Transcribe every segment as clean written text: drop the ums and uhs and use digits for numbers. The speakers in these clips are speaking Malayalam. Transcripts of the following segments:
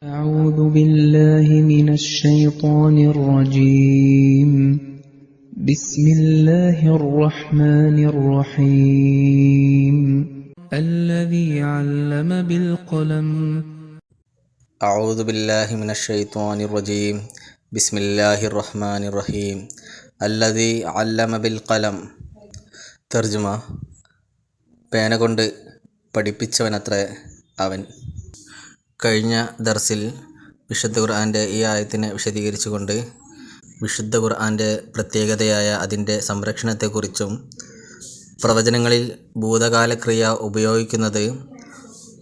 أعوذ بالله من الشيطان الرجيم بسم الله الرحمن الرحيم الذي علم بالقلم أعوذ بالله من الشيطان الرجيم بسم الله الرحمن الرحيم الذي علم بالقلم. തർജുമ: പേന കൊണ്ട് പഠിപ്പിച്ചവനത്രേ അവൻ. കഴിഞ്ഞ ദർസിൽ വിശുദ്ധ ഖുർആൻ്റെ ഈ ആയത്തിനെ വിശദീകരിച്ചുകൊണ്ട് വിശുദ്ധ ഖുർആൻ്റെ പ്രത്യേകതയായ അതിൻ്റെ സംരക്ഷണത്തെക്കുറിച്ചും പ്രവചനങ്ങളിൽ ഭൂതകാലക്രിയ ഉപയോഗിക്കുന്നത്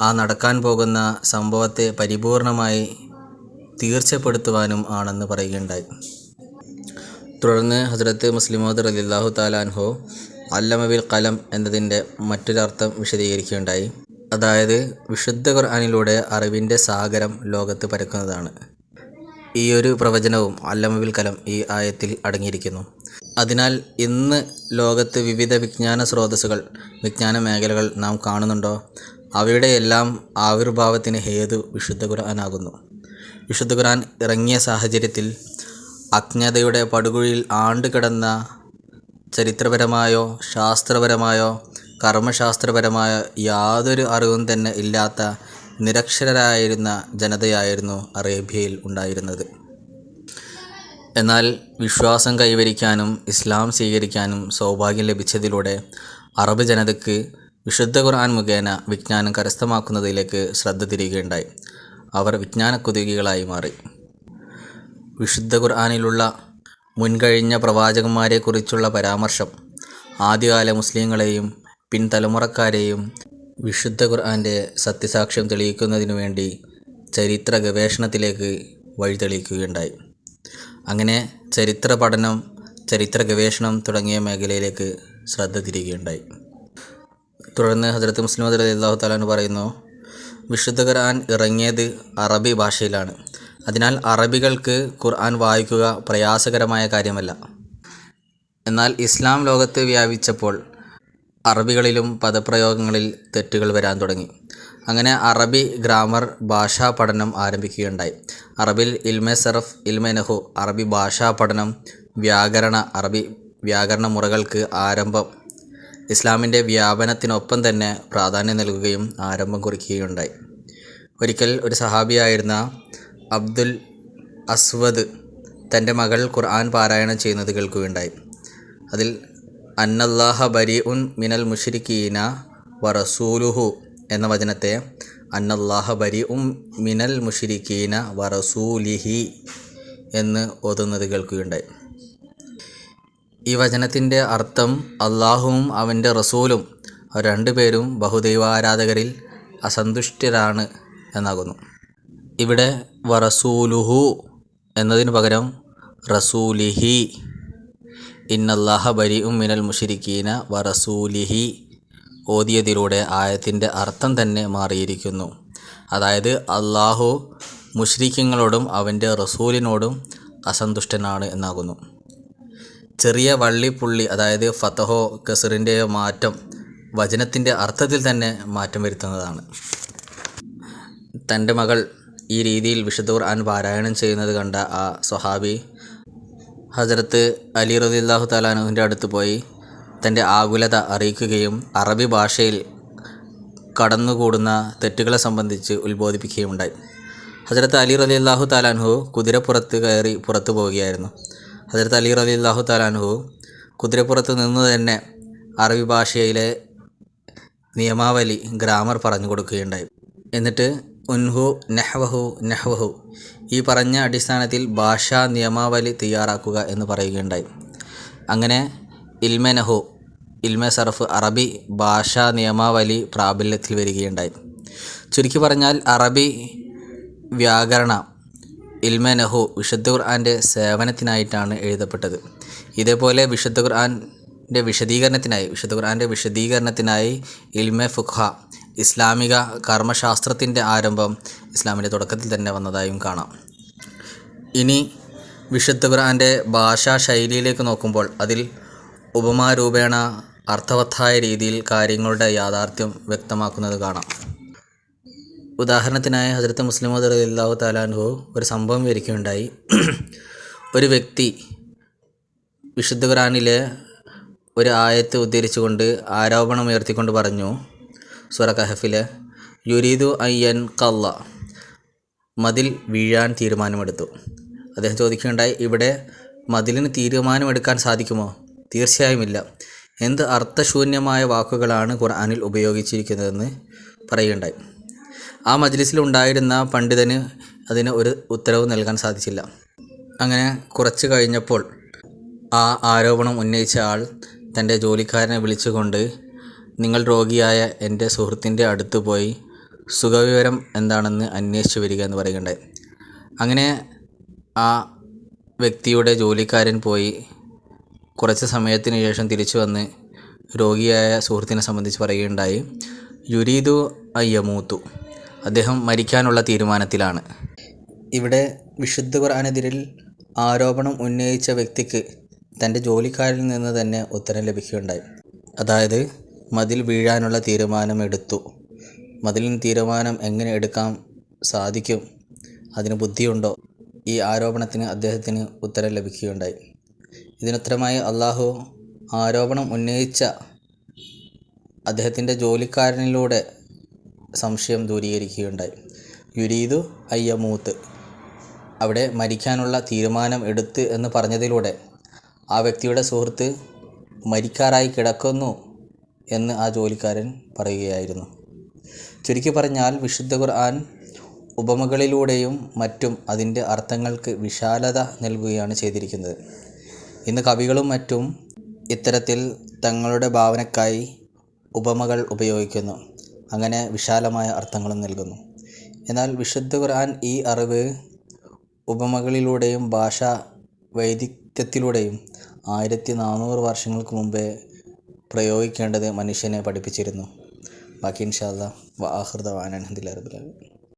ആ നടക്കാൻ പോകുന്ന സംഭവത്തെ പരിപൂർണമായി തീർച്ചപ്പെടുത്തുവാനും ആണെന്ന് പറയുകയുണ്ടായി. തുടർന്ന് ഹസ്രത്ത് മുസ്ലിം മൗദ് റളിയല്ലാഹു തആല അൻഹു അല്ലമ ബിൽ ഖലം എന്നതിൻ്റെ മറ്റൊരർത്ഥം വിശദീകരിക്കുകയുണ്ടായി. അതായത് വിശുദ്ധ ഖുർആനിലൂടെ അറിവിൻ്റെ സാഗരം ലോകത്ത് പരക്കുന്നതാണ്. ഈ ഒരു പ്രവചനവും അല്ലമ ബിൽ ഖലം ഈ ആയത്തിൽ അടങ്ങിയിരിക്കുന്നു. അതിനാൽ ഇന്ന് ലോകത്ത് വിവിധ വിജ്ഞാന സ്രോതസ്സുകൾ, വിജ്ഞാന മേഖലകൾ നാം കാണുന്നുണ്ടോ, അവയുടെയെല്ലാം ആവിർഭാവത്തിന് ഹേതു വിശുദ്ധ ഖുർആനാകുന്നു. വിശുദ്ധ ഖുർആൻ ഇറങ്ങിയ സാഹചര്യത്തിൽ അജ്ഞതയുടെ പടുകുഴിയിൽ ആണ്ടുകിടന്ന ചരിത്രപരമായോ ശാസ്ത്രപരമായോ കർമ്മശാസ്ത്രപരമായ യാതൊരു അറിവും തന്നെ ഇല്ലാത്ത നിരക്ഷരരായിരുന്ന ജനതയായിരുന്നു അറേബ്യയിൽ ഉണ്ടായിരുന്നത്. എന്നാൽ വിശ്വാസം കൈവരിക്കാനും ഇസ്ലാം സ്വീകരിക്കാനും സൗഭാഗ്യം ലഭിച്ചതിലൂടെ അറബ് ജനതയ്ക്ക് വിശുദ്ധ ഖുർആൻ മുഖേന വിജ്ഞാനം കരസ്ഥമാക്കുന്നതിലേക്ക് ശ്രദ്ധ തിരിയുകയുണ്ടായി. അവർ വിജ്ഞാനക്കുതുകികളായി മാറി. വിശുദ്ധ ഖുർആനിലുള്ള മുൻകഴിഞ്ഞ പ്രവാചകന്മാരെക്കുറിച്ചുള്ള പരാമർശം ആദ്യകാല മുസ്ലിങ്ങളെയും പിൻതലമുറക്കാരെയും വിശുദ്ധ ഖുർആൻ്റെ സത്യസാക്ഷ്യം തെളിയിക്കുന്നതിനു വേണ്ടി ചരിത്ര ഗവേഷണത്തിലേക്ക് വഴിതെളിയിക്കുകയുണ്ടായി. അങ്ങനെ ചരിത്ര പഠനം, ചരിത്ര ഗവേഷണം തുടങ്ങിയ മേഖലയിലേക്ക് ശ്രദ്ധ തിരിയുകയുണ്ടായി. തുടർന്ന് ഹസ്രത്ത് മുസ്ലിം മൗദ് റളിയല്ലാഹു തആല അൻഹു പറയുന്നു, വിശുദ്ധ ഖുർആൻ ഇറങ്ങിയത് അറബി ഭാഷയിലാണ്. അതിനാൽ അറബികൾക്ക് ഖുർആൻ വായിക്കുക പ്രയാസകരമായ കാര്യമല്ല. എന്നാൽ ഇസ്ലാം ലോകത്ത് വ്യാപിച്ചപ്പോൾ അറബികളിലും പദപ്രയോഗങ്ങളിൽ തെറ്റുകൾ വരാൻ തുടങ്ങി. അങ്ങനെ അറബി ഗ്രാമർ ഭാഷാ പഠനം ആരംഭിക്കുകയുണ്ടായി. അറബിൽ ഇൽമെ സർഫ്, ഇൽമെ നഹു, അറബി ഭാഷാ പഠനം, അറബി വ്യാകരണ മുറകൾക്ക് ആരംഭം ഇസ്ലാമിൻ്റെ വ്യാപനത്തിനൊപ്പം തന്നെ പ്രാധാന്യം നൽകുകയും ആരംഭം കുറിക്കുകയുണ്ടായി. ഒരിക്കൽ ഒരു സഹാബിയായിരുന്ന അബ്ദുൽ അസ്വദ് തൻ്റെ മകൾ ഖുർആൻ പാരായണം ചെയ്യുന്നത് കേൾക്കുകയുണ്ടായി. അതിൽ അന്നല്ലാഹ ബരീഉൻ മിനൽ മുശ്രിക്കീന വറസൂലുഹു എന്ന വചനത്തെ അന്നല്ലാഹ ബരീഉൻ മിനൽ മുശ്രിക്കീന വറസൂലിഹി എന്ന് ഓതുന്നത് കേൾക്കുകയുണ്ടായി. ഈ വചനത്തിൻ്റെ അർത്ഥം അള്ളാഹുവും അവൻ്റെ റസൂലും അവർ രണ്ടുപേരും ബഹുദൈവാരാധകരിൽ അസന്തുഷ്ടരാണ് എന്നാകുന്നു. ഇവിടെ വറസൂലുഹു എന്നതിനു പകരം റസൂലിഹി, ഇന്നല്ലാഹ ബരീഉം മിനൽ മുശ്രിക്കീന വറസൂലിഹി ഓതിയതിലൂടെ ആയത്തിൻ്റെ അർത്ഥം തന്നെ മാറിയിരിക്കുന്നു. അതായത് അള്ളാഹു മുശ്രിക്കീങ്ങളോടും അവൻ്റെ റസൂലിനോടും അസന്തുഷ്ടനാണ് എന്നാകുന്നു. ചെറിയ വള്ളിപ്പുള്ളി, അതായത് ഫതഹോ കസറിൻ്റെയോ മാറ്റം വചനത്തിൻ്റെ അർത്ഥത്തിൽ തന്നെ മാറ്റം വരുത്തുന്നതാണ്. തൻ്റെ മകൾ ഈ രീതിയിൽ വിശുദ്ധ ഖുർആൻ പാരായണം ചെയ്യുന്നത് കണ്ട ആ സ്വഹാബി ഹസ്രത്ത് അലി റളിയല്ലാഹു തആല അൻഹുവിൻ്റെ അടുത്ത് പോയി തൻ്റെ ആകുലത അറിയിക്കുകയും അറബി ഭാഷയിൽ കടന്നുകൂടുന്ന തെറ്റുകളെ സംബന്ധിച്ച് ഉത്ബോധിപ്പിക്കുകയുണ്ടായി. ഹസ്രത്ത് അലി റളിയല്ലാഹു തആല അൻഹു കുതിരപ്പുറത്ത് കയറി പുറത്തു പോവുകയായിരുന്നു. ഹസ്രത്ത് അലി റളിയല്ലാഹു തആല അൻഹു കുതിരപ്പുറത്ത് നിന്ന് തന്നെ അറബി ഭാഷയിലെ നിയമാവലി, ഗ്രാമർ പറഞ്ഞു കൊടുക്കുകയുണ്ടായി. എന്നിട്ട് ഉൻഹു നഹ്വഹു ഈ പറഞ്ഞ അടിസ്ഥാനത്തിൽ ഭാഷാ നിയമാവലി തയ്യാറാക്കുക എന്ന് പറയുകയുണ്ടായി. അങ്ങനെ ഇൽമെ നഹു, ഇൽമെ സർഫ്, അറബി ഭാഷാ നിയമാവലി പ്രാബല്യത്തിൽ വരികയുണ്ടായി. ചുരുക്കി പറഞ്ഞാൽ അറബി വ്യാകരണ ഇൽമെ നഹു വിശുദ്ധ ഖുർആൻ്റെ സേവനത്തിനായിട്ടാണ് എഴുതപ്പെട്ടത്. ഇതേപോലെ വിശുദ്ധ ഖുർആൻ്റെ വിശദീകരണത്തിനായി ഇൽമെ ഫുഖ്ഹ, ഇസ്ലാമിക കർമ്മശാസ്ത്രത്തിൻ്റെ ആരംഭം ഇസ്ലാമിൻ്റെ തുടക്കത്തിൽ തന്നെ വന്നതായും കാണാം. ഇനി വിശുദ്ധ ഖുർആൻ്റെ ഭാഷാ ശൈലിയിലേക്ക് നോക്കുമ്പോൾ അതിൽ ഉപമാരൂപേണ അർത്ഥവത്തായ രീതിയിൽ കാര്യങ്ങളുടെ യാഥാർത്ഥ്യം വ്യക്തമാക്കുന്നത് കാണാം. ഉദാഹരണത്തിനായി ഹസ്രത്ത് മുസ്ലിം മൗഊദ് റളിയല്ലാഹു തആല അൻഹു ഒരു സംഭവം വിവരിക്കുകയുണ്ടായി. ഒരു വ്യക്തി വിശുദ്ധ ഖുർആനിലെ ഒരു ആയത്ത് ഉദ്ധരിച്ചുകൊണ്ട് ആരോപണം ഉയർത്തിക്കൊണ്ട് പറഞ്ഞു, സൂറ കഹഫിലെ യുരീദു അയ്യൻ കല്ല, മതിൽ വീഴാൻ തീരുമാനമെടുത്തു. അദ്ദേഹം ചോദിക്കുകയുണ്ടായി, ഇവിടെ മതിലിന് തീരുമാനമെടുക്കാൻ സാധിക്കുമോ? തീർച്ചയായുമില്ല. എന്ത് അർത്ഥശൂന്യമായ വാക്കുകളാണ് ഖുർആനിൽ ഉപയോഗിച്ചിരിക്കുന്നതെന്ന് പറയുകയുണ്ടായി. ആ മജ്ലിസിലുണ്ടായിരുന്ന പണ്ഡിതന് അതിന് ഒരു ഉത്തരവ് നൽകാൻ സാധിച്ചില്ല. അങ്ങനെ കുറച്ച് കഴിഞ്ഞപ്പോൾ ആ ആരോപണം ഉന്നയിച്ച ആൾ തൻ്റെ ജോലിക്കാരനെ വിളിച്ചുകൊണ്ട് നിങ്ങൾ രോഗിയായ എൻ്റെ സുഹൃത്തിൻ്റെ അടുത്ത് പോയി സുഖവിവരം എന്താണെന്ന് അന്വേഷിച്ച് വരിക എന്ന് പറയുകയുണ്ടായി. അങ്ങനെ ആ വ്യക്തിയുടെ ജോലിക്കാരൻ പോയി കുറച്ച് സമയത്തിന് ശേഷം തിരിച്ചു വന്ന് രോഗിയായ സുഹൃത്തിനെ സംബന്ധിച്ച് പറയുകയുണ്ടായി, യുരീദു അയ്യമൂത്തു, അദ്ദേഹം മരിക്കാനുള്ള തീരുമാനത്തിലാണ്. ഇവിടെ വിശുദ്ധ ഖുർആനെതിരിൽ ആരോപണം ഉന്നയിച്ച വ്യക്തിക്ക് തൻ്റെ ജോലിക്കാരിൽ നിന്ന് തന്നെ ഉത്തരം ലഭിക്കുകയുണ്ടായി. അതായത് മതിൽ വീഴാനുള്ള തീരുമാനമെടുത്തു. മതിലിന് തീരുമാനം എങ്ങനെ എടുക്കാൻ സാധിക്കും, അതിന് ബുദ്ധിയുണ്ടോ? ഈ ആരോപണത്തിന് അദ്ദേഹത്തിന് ഉത്തരം ലഭിക്കുകയുണ്ടായി. ഇതിനുത്തരമായി അള്ളാഹു ആരോപണം ഉന്നയിച്ച അദ്ദേഹത്തിൻ്റെ ജോലിക്കാരനിലൂടെ സംശയം ദൂരീകരിക്കുകയുണ്ടായി. യുരീദു അയ്യമൂത്ത്, അവിടെ മരിക്കാനുള്ള തീരുമാനം എടുത്ത് എന്ന് പറഞ്ഞതിലൂടെ ആ വ്യക്തിയുടെ സുഹൃത്ത് മരിക്കാറായി കിടക്കുന്നു എന്ന് ആ ജോലിക്കാരൻ പറയുകയായിരുന്നു. ചുരുക്കി പറഞ്ഞാൽ വിശുദ്ധ ഖുർആൻ ഉപമകളിലൂടെയും മറ്റും അതിൻ്റെ അർത്ഥങ്ങൾക്ക് വിശാലത നൽകുകയാണ് ചെയ്തിരിക്കുന്നത്. ഇന്ന് കവികളും മറ്റും ഇത്തരത്തിൽ തങ്ങളുടെ ഭാവനയ്ക്കായി ഉപമകൾ ഉപയോഗിക്കുന്നു, അങ്ങനെ വിശാലമായ അർത്ഥങ്ങളും നൽകുന്നു. എന്നാൽ വിശുദ്ധ ഖുർആൻ ഈ അറിവ് ഉപമകളിലൂടെയും ഭാഷാ വൈദഗ്ധ്യത്തിലൂടെയും 1400 വർഷങ്ങൾക്ക് മുമ്പേ പ്രയോഗിക്കേണ്ടത് മനുഷ്യനെ പഠിപ്പിച്ചിരുന്നു. ബാക്കി ഇൻഷാ അല്ലാഹ്. വ ആഖിറു ദഅ്വാനാ അൽഹംദുലില്ലാഹി റബ്ബിൽ ആലമീൻ.